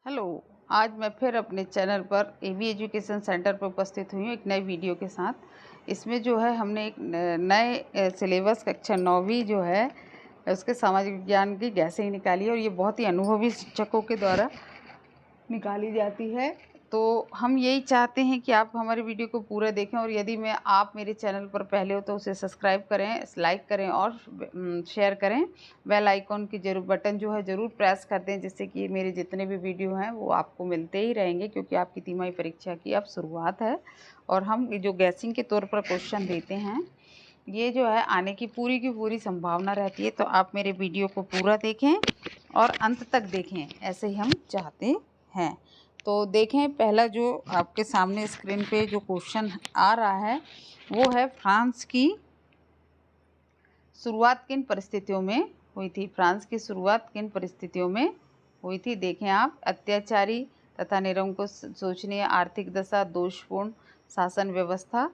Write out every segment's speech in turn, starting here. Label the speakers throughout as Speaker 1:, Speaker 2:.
Speaker 1: Hello. आज मैं फिर अपने चैनल पर एबी एजुकेशन सेंटर पर उपस्थित हुई हूँ एक नए वीडियो के साथ। इसमें जो है हमने एक नए सिलेबस कक्षा 9वीं जो है उसके सामाजिक विज्ञान की गैसें निकाली है और ये बहुत ही अनुभवी शिक्षकों के द्वारा निकाली जाती है। तो हम यही चाहते हैं कि आप हमारे वीडियो को पूरा देखें और यदि आप मेरे चैनल पर पहले हो तो उसे सब्सक्राइब करें, लाइक करें और शेयर करें। बेल आइकॉन की जरूर बटन जो है ज़रूर प्रेस कर दें, जिससे कि मेरे जितने भी वीडियो हैं वो आपको मिलते ही रहेंगे, क्योंकि आपकी तिमाही परीक्षा की अब शुरुआत है और हम जो गैसिंग के तौर पर क्वेश्चन देते हैं ये जो है आने की पूरी संभावना रहती है। तो आप मेरे वीडियो को पूरा देखें और अंत तक देखें, ऐसे ही हम चाहते हैं। तो देखें, पहला जो आपके सामने स्क्रीन पे जो क्वेश्चन आ रहा है वो है फ्रांस की शुरुआत किन परिस्थितियों में हुई थी। फ्रांस की शुरुआत किन परिस्थितियों में हुई थी। देखें आप, अत्याचारी तथा निरंकुश शोचनीय आर्थिक दशा, दोषपूर्ण शासन व्यवस्था,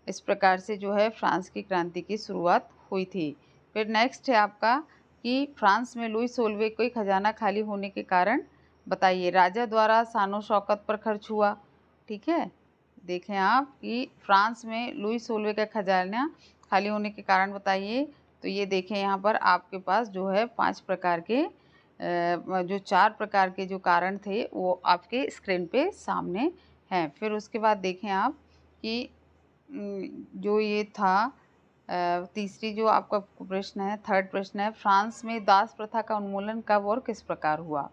Speaker 1: इस प्रकार से जो है फ्रांस की क्रांति की शुरुआत हुई थी। फिर नेक्स्ट है आपका कि फ्रांस में लुई 16वें कोई खजाना खाली होने के कारण बताइए। राजा द्वारा शानो शौकत पर खर्च हुआ। ठीक है, देखें आप कि फ्रांस में लुई 16वें का खजाना खाली होने के कारण बताइए। तो ये देखें यहाँ पर आपके पास जो है 5 प्रकार के जो 4 प्रकार के जो कारण थे वो आपके स्क्रीन पे सामने हैं। फिर उसके बाद देखें आप कि जो ये था तीसरी जो आपका प्रश्न है, थर्ड प्रश्न है, फ्रांस में दास प्रथा का उन्मूलन कब और किस प्रकार हुआ।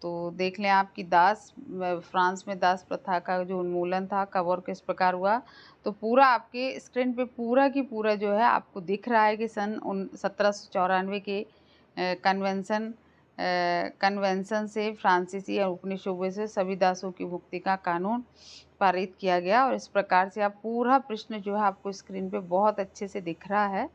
Speaker 1: तो देख लें आप कि फ्रांस में दास प्रथा का जो उन्मूलन था कब और किस प्रकार हुआ। तो पूरा आपके स्क्रीन पे पूरा की पूरा जो है आपको दिख रहा है कि सन 1794 के कन्वेंशन से फ्रांसीसी और उपनिवेशों से सभी दासों की मुक्ति का कानून पारित किया गया। और इस प्रकार से आप पूरा प्रश्न जो है आपको स्क्रीन पे बहुत अच्छे से दिख रहा है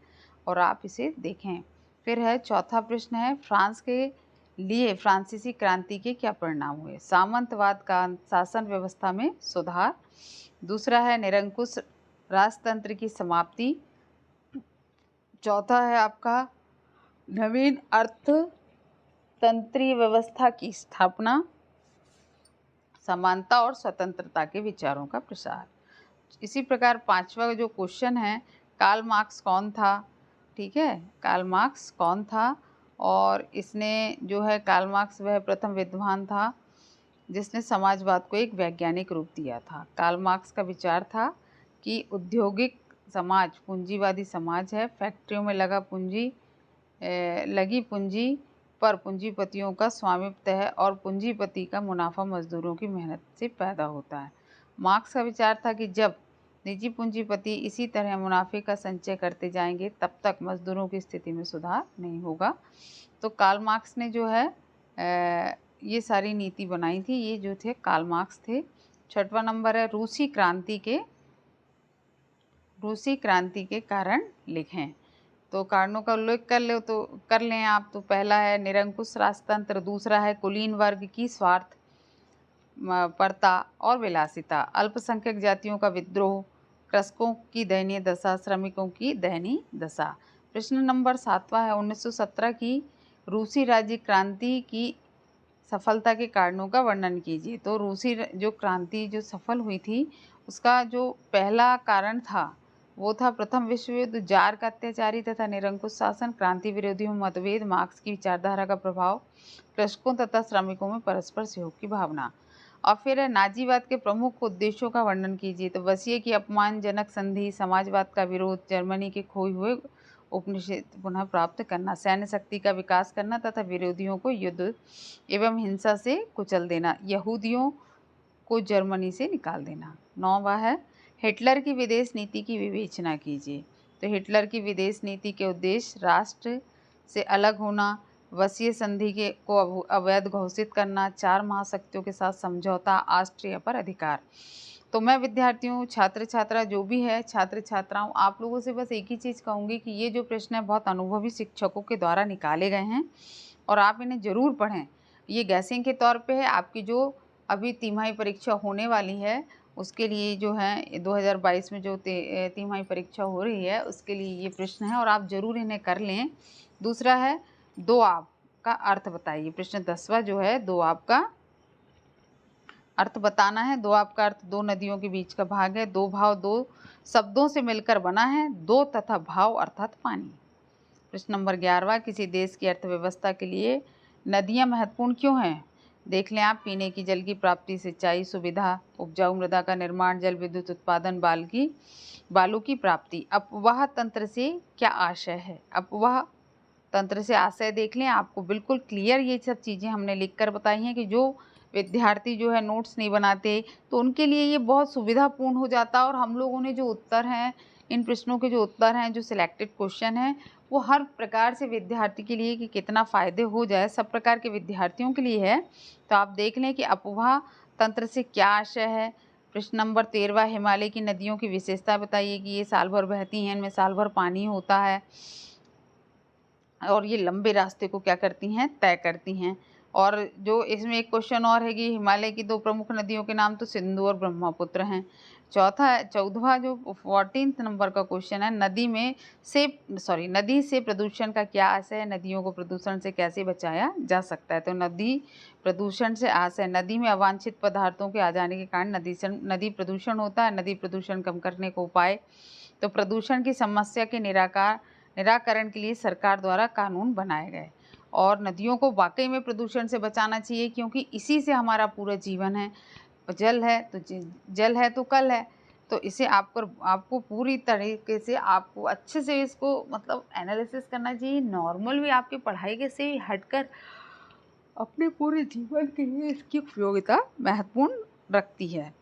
Speaker 1: और आप इसे देखें। फिर है चौथा प्रश्न है, फ्रांस के लिए फ्रांसीसी क्रांति के क्या परिणाम हुए। सामंतवाद का शासन व्यवस्था में सुधार। दूसरा है निरंकुश राजतंत्र की समाप्ति। चौथा है आपका नवीन अर्थतंत्रीय व्यवस्था की स्थापना। समानता और स्वतंत्रता के विचारों का प्रसार। इसी प्रकार पांचवा जो क्वेश्चन है, कार्ल मार्क्स कौन था। ठीक है, कार्ल मार्क्स कौन था। और इसने जो है कार्ल मार्क्स वह प्रथम विद्वान था जिसने समाजवाद को एक वैज्ञानिक रूप दिया था। कार्ल मार्क्स का विचार था कि औद्योगिक समाज पूंजीवादी समाज है। फैक्ट्रियों में लगी पूंजी पर पूंजीपतियों का स्वामित्व है और पूंजीपति का मुनाफा मजदूरों की मेहनत से पैदा होता है। मार्क्स का विचार था कि जब निजी पूंजीपति इसी तरह मुनाफे का संचय करते जाएंगे तब तक मजदूरों की स्थिति में सुधार नहीं होगा। तो कार्ल मार्क्स ने जो है ये सारी नीति बनाई थी। ये जो थे कार्ल मार्क्स थे। छठवां नंबर है रूसी क्रांति के कारण लिखें। तो कारणों का उल्लेख कर लें आप। तो पहला है निरंकुश राजतंत्र, दूसरा है कुलीन वर्ग की स्वार्थ परता और विलासिता, अल्पसंख्यक जातियों का विद्रोह, कृषकों की दयनीय दशा, श्रमिकों की दयनीय दशा। प्रश्न नंबर 7वां है 1917 की रूसी राज्य क्रांति की सफलता के कारणों का वर्णन कीजिए। तो रूसी जो क्रांति जो सफल हुई थी उसका जो पहला कारण था वो था प्रथम विश्व युद्ध, जार का अत्याचारी तथा निरंकुश शासन, क्रांति विरोधियों में मतभेद, मार्क्स की विचारधारा का प्रभाव, कृषकों तथा श्रमिकों में परस्पर सहयोग की भावना। और फिर है नाजीवाद के प्रमुख उद्देश्यों का वर्णन कीजिए। तो वसीय की अपमानजनक संधि, समाजवाद का विरोध, जर्मनी के खोए हुए उपनिषद पुनः प्राप्त करना, सैन्य शक्ति का विकास करना तथा विरोधियों को युद्ध एवं हिंसा से कुचल देना, यहूदियों को जर्मनी से निकाल देना। 9वां है हिटलर की विदेश नीति की विवेचना कीजिए। तो हिटलर की विदेश नीति के उद्देश्य राष्ट्र से अलग होना, वसीय संधि को अवैध घोषित करना, 4 महाशक्तियों के साथ समझौता, ऑस्ट्रिया पर अधिकार। तो मैं विद्यार्थियों, छात्र छात्रा जो भी है, छात्र छात्राओं, आप लोगों से बस एक ही चीज़ कहूँगी कि ये जो प्रश्न है बहुत अनुभवी शिक्षकों के द्वारा निकाले गए हैं और आप इन्हें ज़रूर पढ़ें। ये गैसिंग के तौर पे है। आपकी जो अभी तिमाही परीक्षा होने वाली है उसके लिए जो है 2022 में जो तिमाही परीक्षा हो रही है उसके लिए ये प्रश्न है और आप ज़रूर इन्हें कर लें। दूसरा है दोआब का अर्थ बताइए। प्रश्न 10वां जो है दोआब का अर्थ बताना है। दोआब का अर्थ दो नदियों के बीच का भाग है। दो भाव दो शब्दों से मिलकर बना है। दो तथा भाव अर्थात पानी। प्रश्न नंबर 11वां, किसी देश की अर्थव्यवस्था के लिए नदियां महत्वपूर्ण क्यों हैं? देख लें आप। पीने की जल की प्राप्ति, सिंचाई सुविधा, उपजाऊ मृदा का निर्माण, जल विद्युत उत्पादन, बालू की प्राप्ति। अपवाह तंत्र से क्या आशय है? अपवाह तंत्र से आशय देख लें। आपको बिल्कुल क्लियर ये सब चीज़ें हमने लिख कर बताई हैं कि जो विद्यार्थी जो है नोट्स नहीं बनाते तो उनके लिए ये बहुत सुविधापूर्ण हो जाता है। और हम लोगों ने जो उत्तर हैं, इन प्रश्नों के जो उत्तर हैं, जो सिलेक्टेड क्वेश्चन हैं, वो हर प्रकार से विद्यार्थी के लिए कि कितना फ़ायदे हो जाए, सब प्रकार के विद्यार्थियों के लिए है। तो आप देख लें कि अपवाह तंत्र से क्या आशय है। प्रश्न नंबर 13वां, हिमालय की नदियों की विशेषता बताइए कि ये साल भर बहती हैं, इनमें साल भर पानी होता है और ये लंबे रास्ते को क्या करती हैं? तय करती हैं। और जो इसमें एक क्वेश्चन और है कि हिमालय की दो प्रमुख नदियों के नाम तो सिंधु और ब्रह्मपुत्र हैं। 14वां जो 14 नंबर का क्वेश्चन है, नदी से प्रदूषण का क्या आशय है? नदियों को प्रदूषण से कैसे बचाया जा सकता है? तो नदी प्रदूषण से आशय, नदी में अवांछित पदार्थों के आ जाने के कारण नदी प्रदूषण होता है। नदी प्रदूषण कम करने को उपाय, तो प्रदूषण की समस्या के निराकरण के लिए सरकार द्वारा कानून बनाए गए। और नदियों को वाकई में प्रदूषण से बचाना चाहिए, क्योंकि इसी से हमारा पूरा जीवन है। जल है तो कल है। तो इसे आपको पूरी तरीके से आपको अच्छे से इसको मतलब एनालिसिस करना चाहिए। नॉर्मल भी आपकी पढ़ाई के से हटकर अपने पूरे जीवन के लिए इसकी उपयोगिता महत्वपूर्ण रखती है।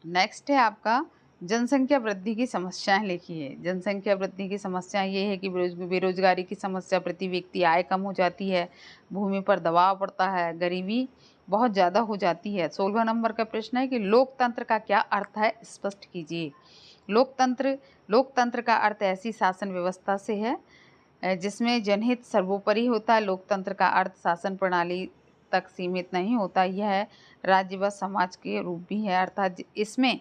Speaker 1: नेक्स्ट है आपका जनसंख्या वृद्धि की समस्याएं लिखिए। जनसंख्या वृद्धि की समस्या ये है कि बेरोजगारी की समस्या, प्रति व्यक्ति आय कम हो जाती है, भूमि पर दबाव पड़ता है, गरीबी बहुत ज़्यादा हो जाती है। 16वां नंबर का प्रश्न है कि लोकतंत्र का क्या अर्थ है? स्पष्ट कीजिए। लोकतंत्र का अर्थ ऐसी शासन व्यवस्था से है जिसमें जनहित सर्वोपरि होता है। लोकतंत्र का अर्थ शासन प्रणाली तक सीमित नहीं होता, यह राज्य व समाज के रूप भी है, अर्थात इसमें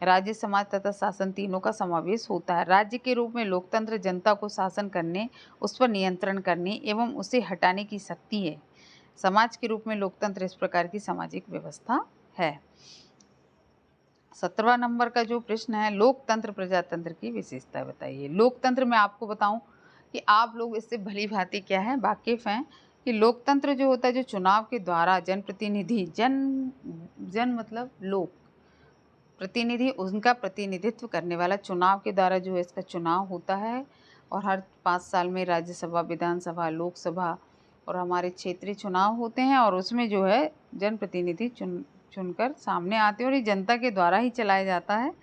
Speaker 1: राज्य, समाज तथा शासन तीनों का समावेश होता है। राज्य के रूप में लोकतंत्र जनता को शासन करने, उस पर नियंत्रण करने एवं उसे हटाने की शक्ति है। समाज के रूप में लोकतंत्र इस प्रकार की सामाजिक व्यवस्था है। 17वां नंबर का जो प्रश्न है, लोकतंत्र प्रजातंत्र की विशेषता बताइए। लोकतंत्र में आपको बताऊं कि आप लोग इससे भली भांति क्या है वाकिफ हैं कि लोकतंत्र जो होता है, जो चुनाव के द्वारा जनप्रतिनिधि, जन मतलब लोक, प्रतिनिधि उनका प्रतिनिधित्व करने वाला, चुनाव के द्वारा जो है इसका चुनाव होता है। और हर 5 साल में राज्यसभा, विधानसभा, लोकसभा और हमारे क्षेत्रीय चुनाव होते हैं। और उसमें जो है जनप्रतिनिधि चुनकर सामने आते हैं और ये जनता के द्वारा ही चलाया जाता है।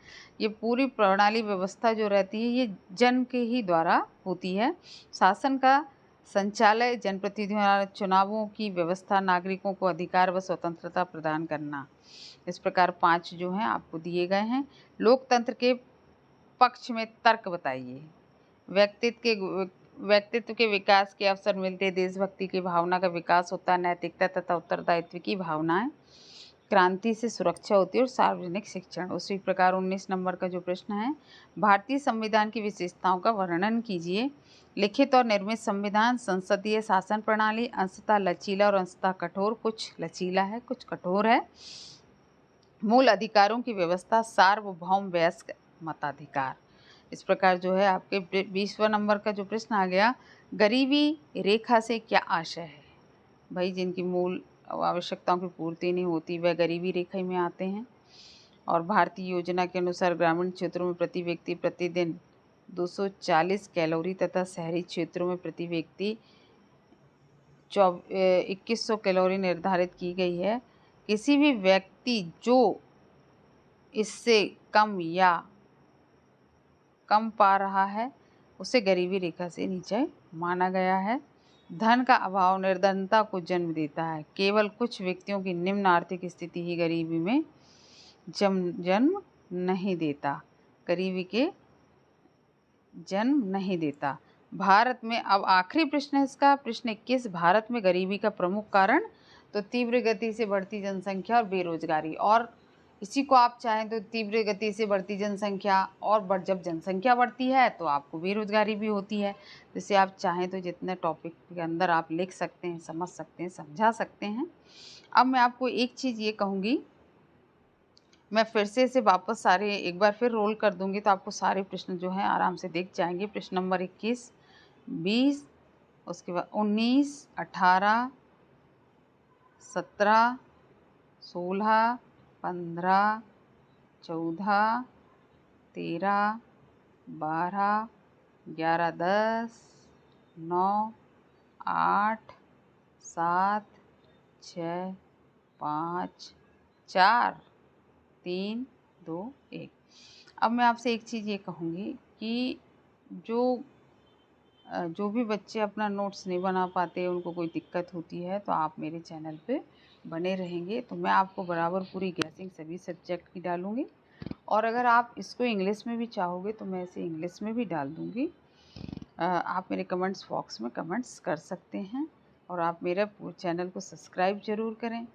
Speaker 1: ये पूरी प्रणाली व्यवस्था जो रहती है ये जन के ही द्वारा होती है। शासन का संचालय जनप्रतिनिधियों द्वारा, चुनावों की व्यवस्था, नागरिकों को अधिकार व स्वतंत्रता प्रदान करना। इस प्रकार 5 जो हैं आपको दिए गए हैं। लोकतंत्र के पक्ष में तर्क बताइए। व्यक्तित्व के विकास के अवसर मिलते, देशभक्ति की भावना का विकास होता है, नैतिकता तथा उत्तरदायित्व की भावनाएं, क्रांति से सुरक्षा होती है और सार्वजनिक शिक्षण। उसी प्रकार 19 नंबर का जो प्रश्न है, भारतीय संविधान की विशेषताओं का वर्णन कीजिए। लिखित और निर्मित संविधान, संसदीय शासन प्रणाली, अंशतः लचीला और अंशतः कठोर, कुछ लचीला है कुछ कठोर है, मूल अधिकारों की व्यवस्था, सार्वभौम वयस्क मताधिकार। इस प्रकार जो है आपके 20वां नंबर का जो प्रश्न आ गया, गरीबी रेखा से क्या आशय है? भाई जिनकी मूल आवश्यकताओं की पूर्ति नहीं होती वह गरीबी रेखा में आते हैं। और भारतीय योजना के अनुसार ग्रामीण क्षेत्रों में प्रति व्यक्ति प्रतिदिन 240 कैलोरी तथा शहरी क्षेत्रों में प्रति व्यक्ति 2100 कैलोरी निर्धारित की गई है। किसी भी व्यक्ति जो इससे कम या कम पा रहा है उसे गरीबी रेखा से नीचे माना गया है। धन का अभाव निर्धनता को जन्म देता है। केवल कुछ व्यक्तियों की निम्न आर्थिक स्थिति ही गरीबी में जन्म नहीं देता, गरीबी के जन्म नहीं देता। भारत में, अब आखिरी प्रश्न है इसका, प्रश्न 21, भारत में गरीबी का प्रमुख कारण, तो तीव्र गति से बढ़ती जनसंख्या और बेरोजगारी। और इसी को आप चाहें तो तीव्र गति से बढ़ती जनसंख्या और जब जनसंख्या बढ़ती है तो आपको बेरोजगारी भी होती है। जैसे आप चाहें तो जितने टॉपिक के अंदर आप लिख सकते हैं, समझ सकते हैं, समझा सकते हैं। अब मैं आपको एक चीज़ ये कहूँगी, मैं फिर से इसे वापस सारे एक बार फिर रोल कर दूंगी तो आपको सारे प्रश्न जो हैं आराम से दिख जाएंगे। प्रश्न नंबर 21, 20, उसके बाद 19, 18, 17, 16, 15, 14, 13, 12, 11, 10, 9, 8, 7, 6, 5, 4, 3, 2, 1। अब मैं आपसे एक चीज़ ये कहूँगी कि जो भी बच्चे अपना नोट्स नहीं बना पाते, उनको कोई दिक्कत होती है, तो आप मेरे चैनल पे बने रहेंगे तो मैं आपको बराबर पूरी गैसिंग सभी सब्जेक्ट की डालूँगी। और अगर आप इसको इंग्लिश में भी चाहोगे तो मैं इसे इंग्लिश में भी डाल दूँगी। आप मेरे कमेंट्स बॉक्स में कमेंट्स कर सकते हैं। और आप मेरे चैनल को सब्सक्राइब ज़रूर करें,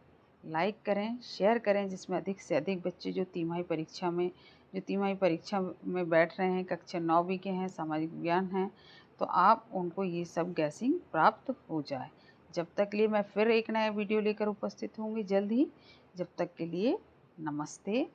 Speaker 1: लाइक करें, शेयर करें, जिसमें अधिक से अधिक बच्चे जो तिमाही परीक्षा में बैठ रहे हैं, कक्षा 9वीं के हैं, सामाजिक विज्ञान हैं, तो आप उनको ये सब गैसिंग प्राप्त हो जाए। जब तक के लिए मैं फिर एक नया वीडियो लेकर उपस्थित होंगी जल्द ही। जब तक के लिए नमस्ते।